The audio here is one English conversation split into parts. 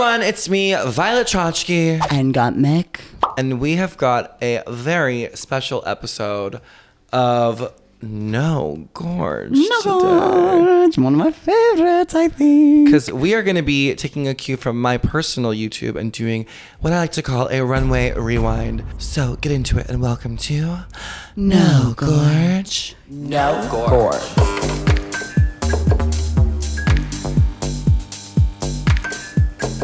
everyone, it's me, Violet Chachki. And Gottmik. And we have got a very special episode of Gorge today. It's one of my favorites, I think. Because we are going to be taking a cue from my personal YouTube and doing what I like to call a runway rewind. So get into it and welcome to Gorge. Gorge.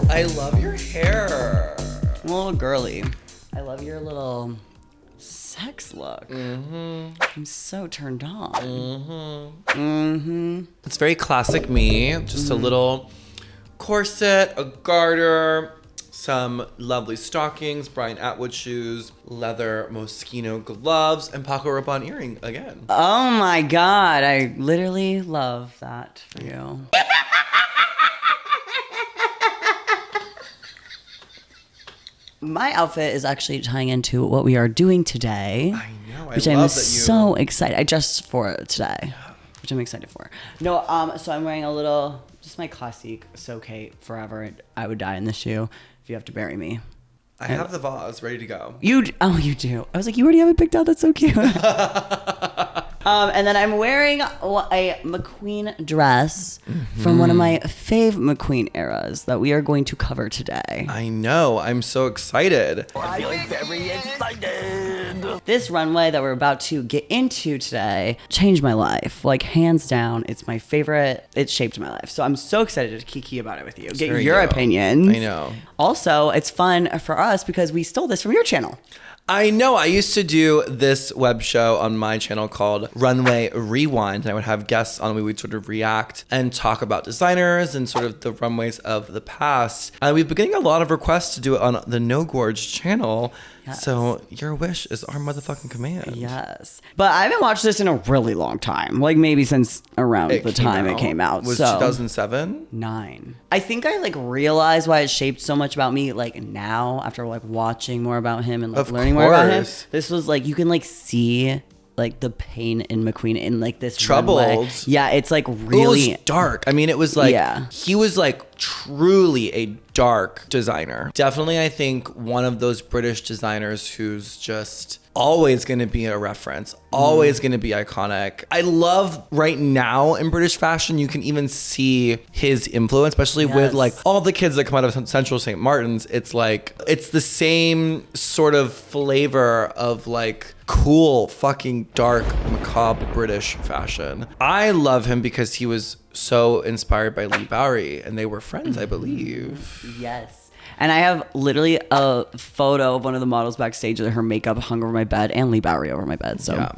I love your hair. A little girly. I love your little sex look. I'm so turned on. It's very classic me. Just a little corset, a garter, some lovely stockings, Brian Atwood shoes, leather Moschino gloves, and Paco Rabanne earring again. Oh my God. I literally love that for you. My outfit is actually tying into what we are doing today. I know. Which I'm so excited. I dressed for it today, which I'm excited for. No, so I'm wearing a little, just my classic So Kate Forever I Would Die in this shoe if you have to bury me. I have the vase ready to go. You do? I was like, you already have it picked out? That's so cute. And then I'm wearing a McQueen dress from one of my fave McQueen eras that we are going to cover today. I know. I'm so excited. I'm feeling very excited. This runway that we're about to get into today changed my life. Like, hands down, it's my favorite. It shaped my life. So I'm so excited to kiki about it with you. Get your opinions. I know. Also, it's fun for us because we stole this from your channel. I know. I used to do this web show on my channel called Runway Rewind, and I would have guests on. We would sort of react and talk about designers and sort of the runways of the past. And we've been getting a lot of requests to do it on the Gorge channel. Yes. So your wish is our motherfucking command. Yes. But I haven't watched this in a really long time. Like maybe since around the time it came out. Was 2007? 9. I think I like realized why it shaped so much about me like now after like watching more about him and like learning more about him. This was like, you can like see like the pain in McQueen in like this troubled runway. Yeah, it's like really it was dark. I mean, it was like he was like truly a dark designer. Definitely, I think one of those British designers who's just always going to be a reference, always going to be iconic. I love right now in British fashion, you can even see his influence, especially with like all the kids that come out of Central St. Martin's. It's like, it's the same sort of flavor of like cool, fucking dark, macabre British fashion. I love him because he was so inspired by Lee Bowery and they were friends, I believe. Yes. And I have literally a photo of one of the models backstage that her makeup hung over my bed and Lee Bowery over my bed. So yeah.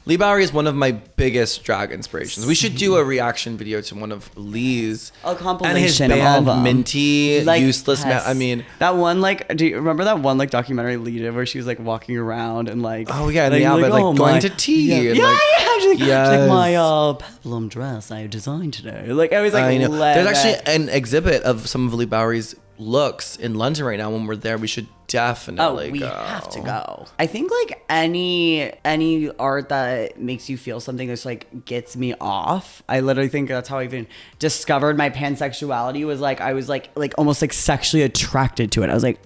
Lee Bowery is one of my biggest drag inspirations. We should do a reaction video to one of Lee's. A compilation and his band, of all of them. Minty, like, Useless Man. I mean, that one, like, do you remember that one like documentary Lee did where she was like walking around and like, oh yeah, like, yeah, but like going to tea. Yeah, and, yeah, like, She's like my peplum dress I designed today. Like I was like, I know. There's actually an exhibit of some of Lee Bowery's looks in London right now. When we're there, we should definitely we have to go. I think like any art that makes you feel something that's like gets me off. I literally think that's how I even discovered my pansexuality. Was like I was like almost like sexually attracted to it. I was like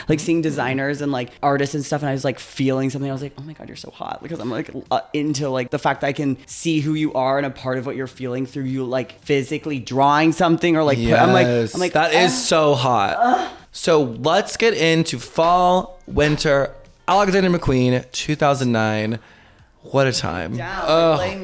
like seeing designers and like artists and stuff, and I was like feeling something. I was like, oh my God, you're so hot, because I'm like into like the fact that I can see who you are and a part of what you're feeling through you like physically drawing something or like I'm like that is so hot. So let's get into fall, winter, Alexander McQueen, 2009. What a time.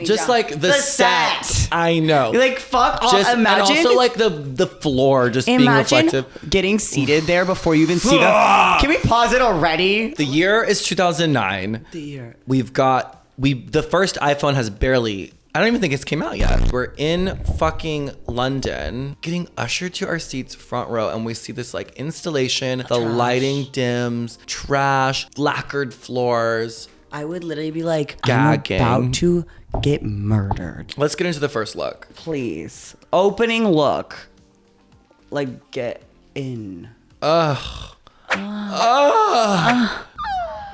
Just like the set. I know. Like fuck off. Imagine. And also like the floor just being reflective. Getting seated there before you even see them. Can we pause it already? The year is 2009. The year. The first iPhone has barely, I don't even think it's came out yet. We're in fucking London, getting ushered to our seats front row, and we see this like installation. The lighting dims, trash, lacquered floors. I would literally be like, gagging. I'm about to get murdered. Let's get into the first look. Please. Opening look. Like, get in. Ugh.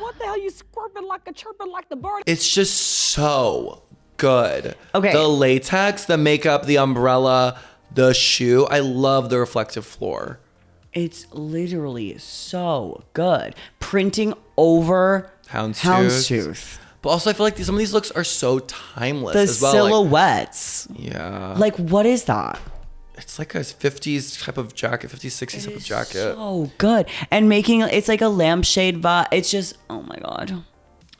What the hell you squirping like a chirping like the bird? It's just so good. Okay. The latex, the makeup, the umbrella, the shoe. I love the reflective floor. It's literally so good. Printing over houndstooth. But also, I feel like some of these looks are so timeless The as well. silhouettes. Yeah. Like, what is that? It's like a 50s type of jacket, 50s, 60s type of jacket. So good. And it's like a lampshade vibe. It's just, oh my God.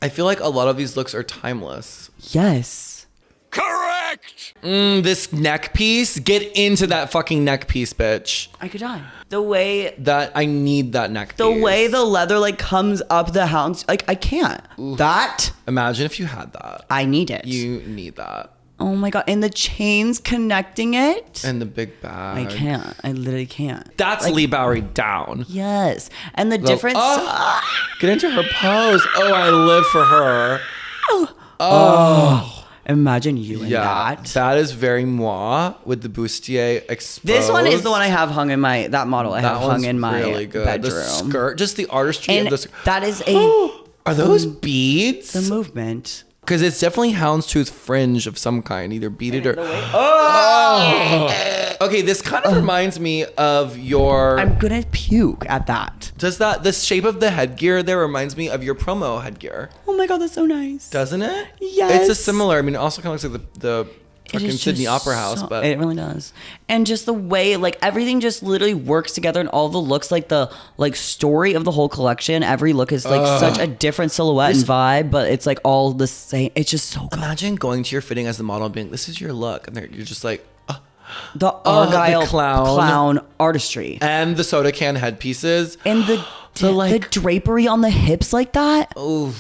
I feel like a lot of these looks are timeless. Yes. Correct! This neck piece, get into that fucking neck piece, bitch. I could die. The way I need that neck piece. the way the leather like comes up the hounds, like I can't. Oof. That Imagine if you had that. I need it. You need that. Oh my God. And the chains connecting it. And the big bag. I can't. I literally can't. That's like, Lee Bowery down. Yes. And the difference. Get into her pose. Oh, I live for her. Oh. Imagine you in that. That is very moi with the bustier exposed. This one is the one I have hung in that model I have hung in my really good. bedroom. The skirt, just the artistry And of this. that is Are those beads? the movement. Because it's definitely houndstooth fringe of some kind, either beaded or. Okay, this kind of reminds me of your. I'm gonna puke at that. Does the shape of the headgear there reminds me of your promo headgear? Oh my God, that's so nice. Doesn't it? Yes. It's a similar. I mean, it also kind of looks like the It fucking is Sydney just Opera House, but it really does. And just the way, like everything just literally works together, and all the looks, like the story of the whole collection. Every look is like such a different silhouette and vibe, but it's like all the same. It's just so good. imagine going to your fitting as the model and being, "This is your look," and you're just like, The Argyle the clown. clown artistry and the soda can headpieces, and the like- the drapery on the hips like that. oh.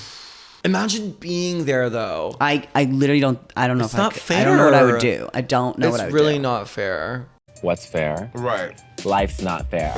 Imagine being there though. I literally don't. I don't know It's if I not could. I don't know what I would fair. do. I don't know It's what I would really do. not fair. What's fair? Right. Life's not fair.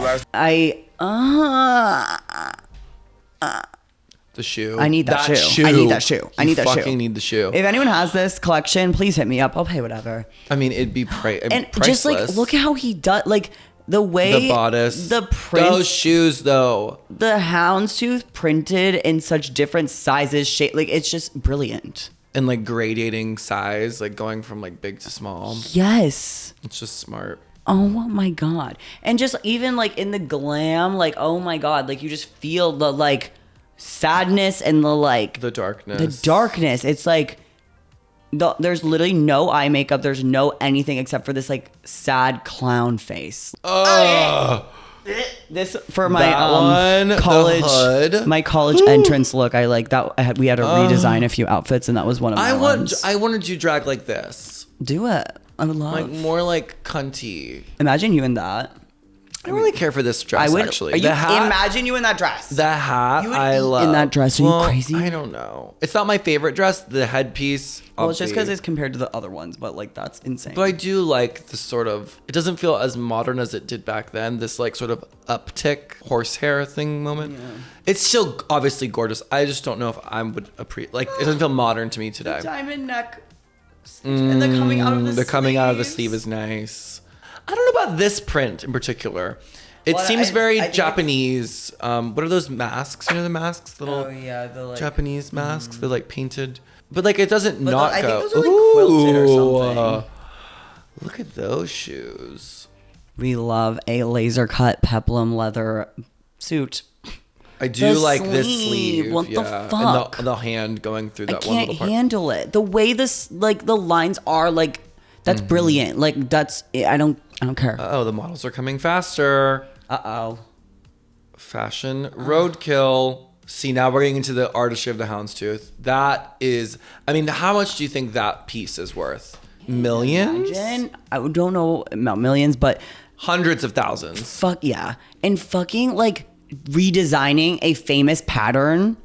The shoe. I need that shoe. I need that shoe. I You need that shoe. fucking need the shoe. If anyone has this collection, please hit me up. I'll pay whatever. I mean, it'd be And priceless. just like look at how he does, like the way the bodice, the print, those shoes though. the houndstooth printed in such different sizes, shape. Like it's just brilliant. And like gradating size, like going from like big to small. Yes. It's just smart. Oh my God. And just even like in the glam, like oh my God, like you just feel the like sadness and The darkness. The darkness. It's like there's literally no eye makeup. There's no anything except for this like sad clown face. This for my That one, the college hood. my college entrance look. I like that. We had to redesign a few outfits, and that was one of my ones. I wanted you drag like this, Do it. I would love. like more like cunty. Imagine you in that. I don't really care for this dress. I would actually. Are you, The hat, imagine you in that dress. the hat, You would I eat love. in that dress. Are you crazy? I don't know. It's not my favorite dress. The headpiece. Well, it's just because obviously. it's compared to the other ones, but like that's insane. But I do like the sort of. It doesn't feel as modern as it did back then. This like sort of uptick horsehair thing moment. Yeah. It's still obviously gorgeous. I just don't know if I would appreciate. Like it doesn't feel modern to me today. Diamond neck. And the coming out of the The coming out of the sleeves. sleeve is nice. I don't know about this print in particular. It Well, seems very I think Japanese. What are those masks? You know the masks, little Oh yeah, the like Japanese masks. They're like painted, but like it doesn't But not I think go. those are, like, quilted or something. Look at those shoes. We love a laser cut peplum leather suit. I do The like this sleeve, sleeve. what the yeah. fuck? And the hand going through I that one can't little part. handle it. The way this like the lines are like that's brilliant. Like that's I don't care. Oh, the models are coming faster. Uh-oh. Fashion roadkill. See, now we're getting into the artistry of the houndstooth. That is, I mean, how much do you think that piece is worth? Millions? Imagine, I don't know about millions, but Hundreds of thousands. fuck yeah. And fucking like redesigning a famous pattern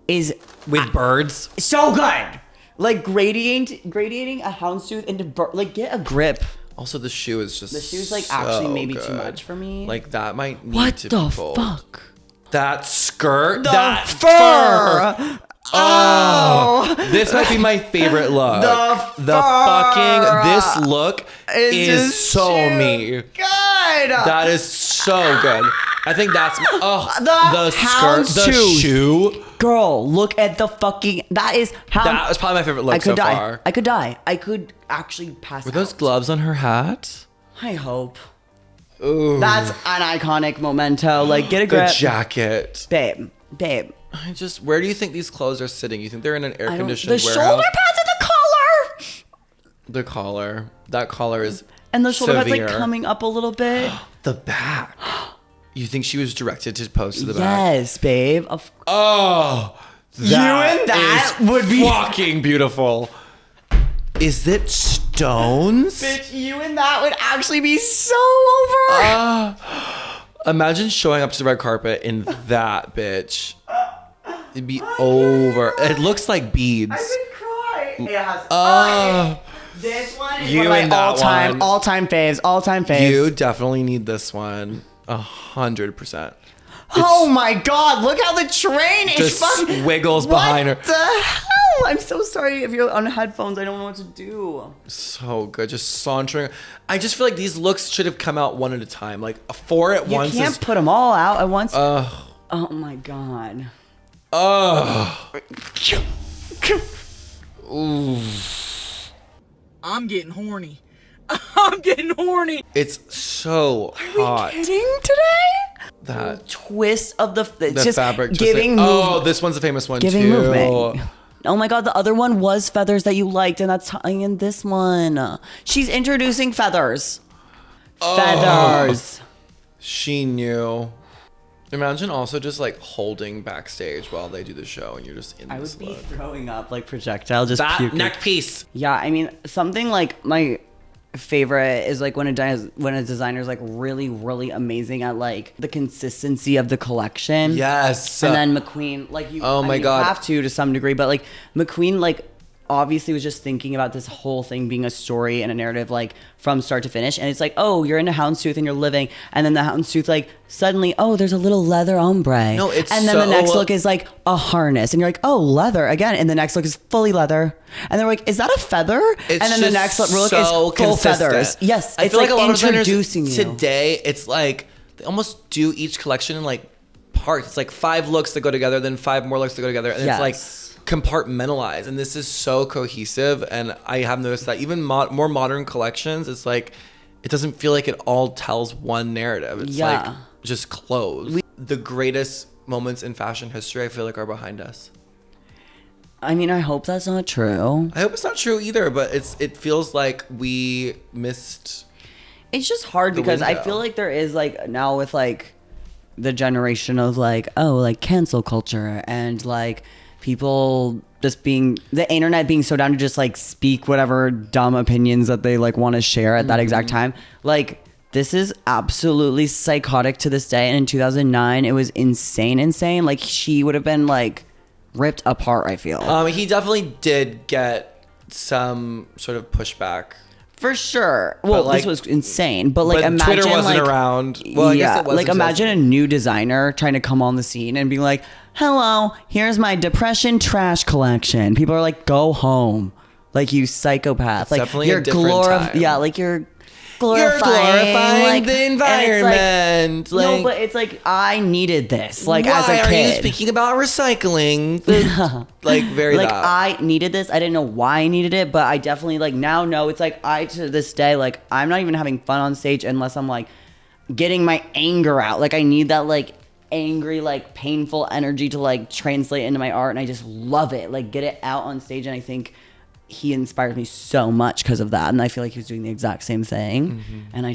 is With birds? so good. Like gradiating a houndstooth into like get a grip. Also, the shoe is just The shoe's like so actually maybe too good. much for me. Like, that might need What to the be pulled. fuck? That skirt, The that fur. Oh, this might be my favorite look. The fucking this look It's is just so too me. Good. That is so good. I think that's The skirt, the houndstooth. shoe. Girl, look at the fucking. That is how. That was probably my favorite look I could so die. far. I could die. I could actually pass Were those out. gloves on her hat? I hope. Ooh. That's an iconic memento. Like, get a The grip. jacket. Babe. Where do you think these clothes are sitting? You think they're in an air-conditioned The warehouse? shoulder pads and the collar. The collar. That collar is And the shoulder pads like severe. coming up a little bit. The back. You think she was directed to pose to the back? Yes, babe. Oh, that is would be- fucking beautiful. Is it stones? Bitch, you and that would actually be so over. Imagine showing up to the red carpet in that, bitch. It'd be over. It looks like beads. I could cry. It has. This one is You one of my and that all-time faves. All-time faves. You definitely need this one. 100%. Oh my God! Look how the train is Just fucking wiggles behind her. What the hell? I'm so sorry if you're on headphones. I don't know what to do. So good. Just sauntering. I just feel like these looks should have come out one at a time. Like 4 at once. You can't put them all out at once. Oh my God. I'm getting horny. I'm getting horny. It's so hot. Kidding today? That Twist of the the just fabric. Just giving like, movement. this one's a famous one Giving too. movement. Oh my God, the other one was feathers that you liked, and that's tying in this one. She's introducing feathers. Feathers. She knew. Imagine also just like holding backstage while they do the show, and you're just in I this would be look. throwing up like projectile, just That puking. neck piece. Yeah, I mean, something like my favorite is like when a designer's like really amazing at like the consistency of the collection. Yes. And then McQueen, like you, Oh my you God. have to some degree, but like McQueen, like obviously was just thinking about this whole thing being a story and a narrative, like from start to finish. And it's like, oh, you're in a houndstooth and you're living, and then the houndstooth, like suddenly, oh, there's a little leather ombre. No, it's and then so- the next look is like a harness, and you're like, oh, leather again, and the next look is fully leather, and they're like, is that a feather? It's and then the just next look so is full consistent. feathers. Yes, I it's feel like a lot of designers introducing you. today. It's like they almost do each collection in like parts. It's like 5 looks that go together, then 5 more looks that go together, and Yes. it's like compartmentalized. And this is so cohesive. And I have noticed that even more modern collections, it's like it doesn't feel like it all tells one narrative. It's Yeah. like just clothes. The greatest moments in fashion history, I feel like, are behind us. I mean, I hope that's not true. I hope it's not true either, but it feels like we missed. It's just hard The because I window. feel like there is like now with like the generation of like, oh, like cancel culture and like people just being the internet being so down to just like speak whatever dumb opinions that they like want to share at that exact time. Like this is absolutely psychotic to this day. And in 2009, it was insane. Like she would have been like ripped apart, I feel. He definitely did get some sort of pushback. For sure. Well, like- this was insane. But like, But imagine Twitter wasn't like, around. Well, I guess it was like in imagine a new designer trying to come on the scene and be like, "Hello, here's my depression trash collection." People are like, "Go home, like you psychopath." It's like definitely a different time. Yeah, like you're You're glorifying glorifying the and it's like- environment. no, but it's like I needed this. Like as a why kid, are you speaking about recycling? Like very like that. I needed this. I didn't know why I needed it, but I definitely like now know. It's like I to this day like I'm not even having fun on stage unless I'm like getting my anger out. Like I need that like angry like painful energy to like translate into my art, and I just love it. Like get it out on stage, and I think he inspired me so much because of that, and I feel like he was doing the exact same thing, and I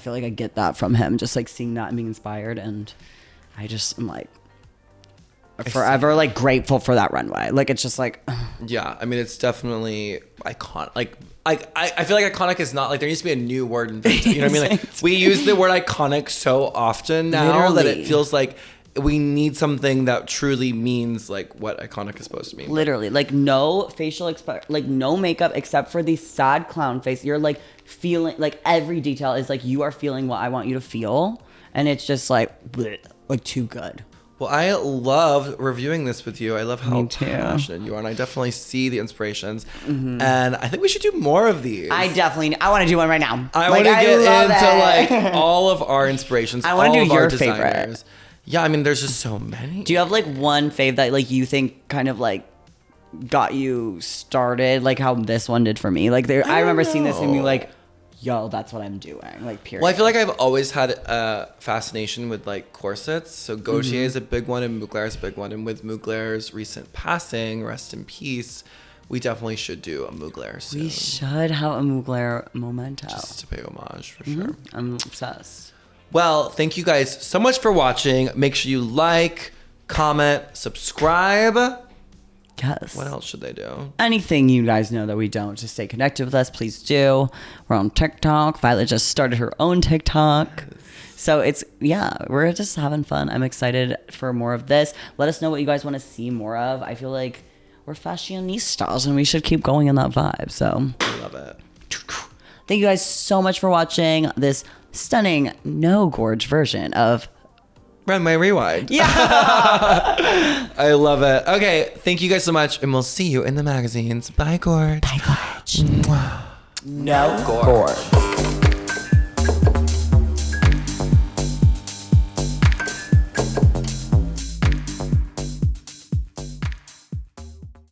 feel like I get that from him, just like seeing that and being inspired, and I just am like forever like grateful for that runway. Like it's just like Yeah, I mean it's definitely iconic. Like I feel like iconic is not like there needs to be a new word invented. You know what I mean? Like we use the word iconic so often now that Literally. it feels like we need something that truly means like what iconic is supposed to mean. literally like no facial like no makeup except for the sad clown face. You're like feeling like every detail is like you are feeling what I want you to feel, and it's just like bleh, like too good. Well, I love reviewing this with you. I love how Me too. passionate you are, and I definitely see the inspirations. And I think we should do more of these. I want to do one right now. I Like, want to get love into it. like all of our inspirations. I wanna all do of our your favorite. designers. Yeah, I mean, there's just so many. Do you have like one fave that like you think kind of like got you started, like how this one did for me? Like I remember seeing this and being like, yo, that's what I'm doing. Like, period. Well, I feel like I've always had a fascination with like corsets. So Gautier is a big one and Mugler is a big one. And with Mugler's recent passing, rest in peace, we definitely should do a Mugler soon. We should have a Mugler memento. Just to pay homage for sure. I'm obsessed. Well, thank you guys so much for watching. Make sure you like, comment, subscribe. Yes. What else should they do? Anything you guys know that we don't to stay connected with us, please do. We're on TikTok. Violet just started her own TikTok. So we're just having fun. I'm excited for more of this. Let us know what you guys want to see more of. I feel like we're fashionistas and we should keep going in that vibe. So I love it. Thank you guys so much for watching this stunning no Gorge version of Runway Rewind. Yeah. I love it. Okay, thank you guys so much, and we'll see you in the magazines. Bye, Gorge. Bye, Gorge. Mwah. No Gorge.